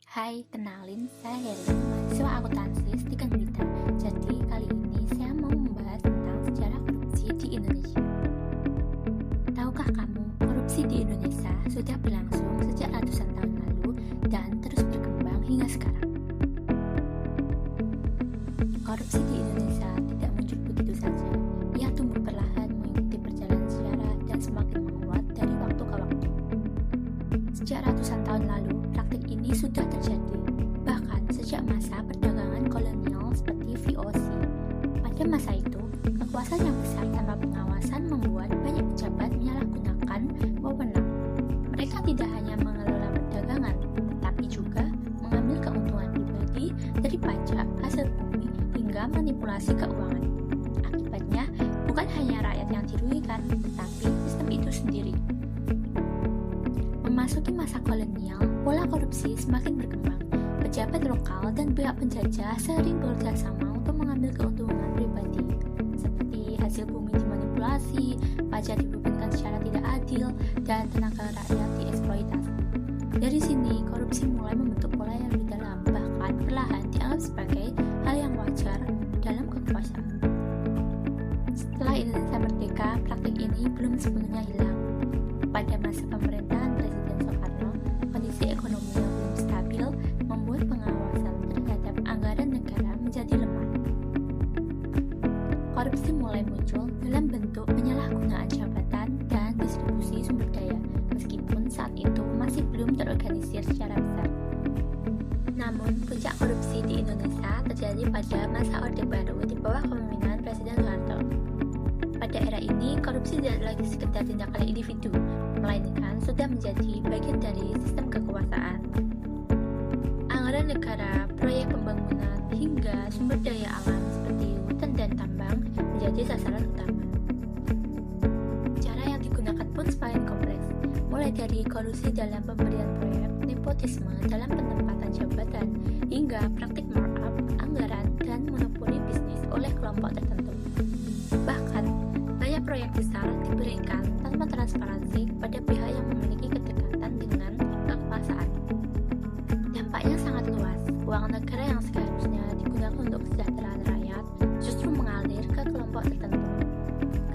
Hai, kenalin, saya Heri, mahasiswa akuntansi Stikan Wita. Jadi, kali ini saya mau membahas tentang sejarah korupsi di Indonesia. Tahukah kamu, korupsi di Indonesia sudah berlangsung sejak ratusan tahun lalu dan terus berkembang hingga sekarang. Korupsi di Indonesia tidak muncul begitu saja. Ia tumbuh perlahan mengikuti perjalanan sejarah dan semakin menguat dari waktu ke waktu. Sejak ratusan tahun lalu, praktik ini sudah terjadi, bahkan sejak masa perdagangan kolonial seperti VOC. Pada masa itu, kekuasaan yang besar tanpa pengawasan membuat banyak pejabat menyalahgunakan wewenang. Mereka tidak hanya mengelola perdagangan, tetapi juga mengambil keuntungan pribadi dari pajak, hasil bumi, hingga manipulasi keuangan. Akibatnya, bukan hanya rakyat yang dirugikan, tetapi sistem itu sendiri. Memasuki masa kolonial, pola korupsi semakin berkembang. Pejabat lokal dan pihak penjajah sering bekerja sama untuk mengambil keuntungan pribadi, seperti hasil bumi dimanipulasi, pajak dibebankan secara tidak adil, dan tenaga rakyat dieksploitasi. Dari sini, korupsi mulai membentuk pola yang lebih dalam, bahkan perlahan dianggap sebagai hal yang wajar dalam kekuasaan. Setelah Indonesia merdeka, praktik ini belum sepenuhnya hilang. Pada masa pemerintahan Presiden Soekarno, kondisi ekonomi yang belum stabil membuat pengawasan terhadap anggaran negara menjadi lemah. Korupsi mulai muncul dalam bentuk penyalahgunaan jabatan dan distribusi sumber daya, meskipun saat itu masih belum terorganisir secara besar. Namun, puncak korupsi di Indonesia terjadi pada masa Orde Baru di bawah kepemimpinan Presiden Soeharto. Pada era ini, korupsi tidak lagi sekedar tindakan individu, melainkan sudah menjadi bagian dari sistem kekuasaan. Anggaran negara, proyek pembangunan, hingga sumber daya alam seperti hutan dan tambang menjadi sasaran utama. Cara yang digunakan pun semakin kompleks, mulai dari korupsi dalam pemberian proyek, nepotisme dalam penempatan jabatan, hingga praktik markup, anggaran, dan monopoli bisnis oleh kelompok tertentu. Bahkan, banyak proyek besar diberikan tanpa transparansi kepada pihak yang memiliki kedekatan dengan kekuasaan. Dampaknya sangat luas. Uang negara yang seharusnya digunakan untuk kesejahteraan rakyat justru mengalir ke kelompok tertentu.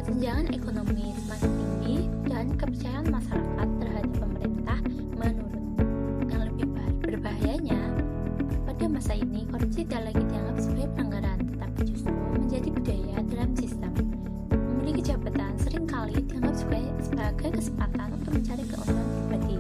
Kesenjangan ekonomi semakin tinggi dan kepercayaan masyarakat terhadap pemerintah menurun. Yang lebih berbahayanya, pada masa ini korupsi tidak lagi dianggap sebagai pelanggaran, tetapi justru menjadi budaya dalam sistem. Memiliki jabatan seringkali dianggap sebagai kesempatan untuk mencari keuntungan pribadi.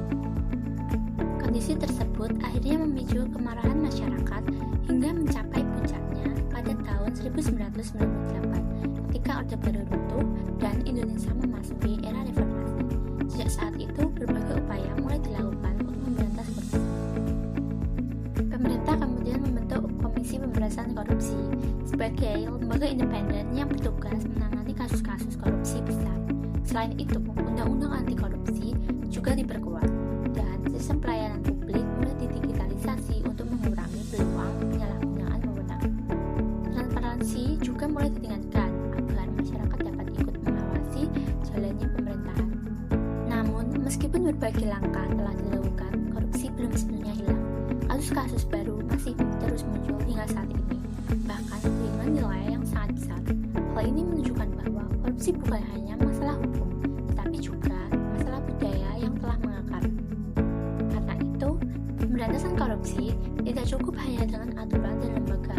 Kondisi tersebut akhirnya memicu kemarahan masyarakat hingga mencapai puncaknya pada tahun 1998 ketika Orde Baru runtuh dan Indonesia memasuki era reformasi. Sejak saat itu, berbagai upaya mulai dilakukan untuk memberantas korupsi. Pemerintah kemudian membentuk Komisi Pemberantasan Korupsi sebagai lembaga independen yang bertugas menangani kasus-kasus korupsi besar. Selain itu, undang-undang anti korupsi juga diperkuat dan sistem pelayanan publik mulai didigitalisasi untuk mengurangi peluang penyalahgunaan wewenang. Transparansi juga mulai ditingkatkan agar masyarakat dapat ikut mengawasi jalannya pemerintahan. Namun, meskipun berbagai langkah telah dilakukan, korupsi belum sepenuhnya hilang. Kasus-kasus baru masih terus muncul hingga saat ini, bahkan dengan nilai yang sangat besar. Hal ini menunjukkan bahwa korupsi bukan hanya masalah hukum, tetapi juga masalah budaya yang telah mengakar. Karena itu, pemberantasan korupsi tidak cukup hanya dengan aturan dan lembaga.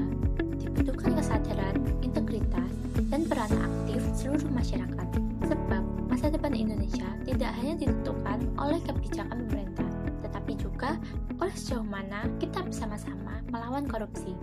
Dibutuhkan kesadaran, integritas, dan peran aktif seluruh masyarakat. Sebab masa depan Indonesia tidak hanya ditentukan oleh kebijakan pemerintah, tetapi juga oleh sejauh mana kita bersama-sama melawan korupsi.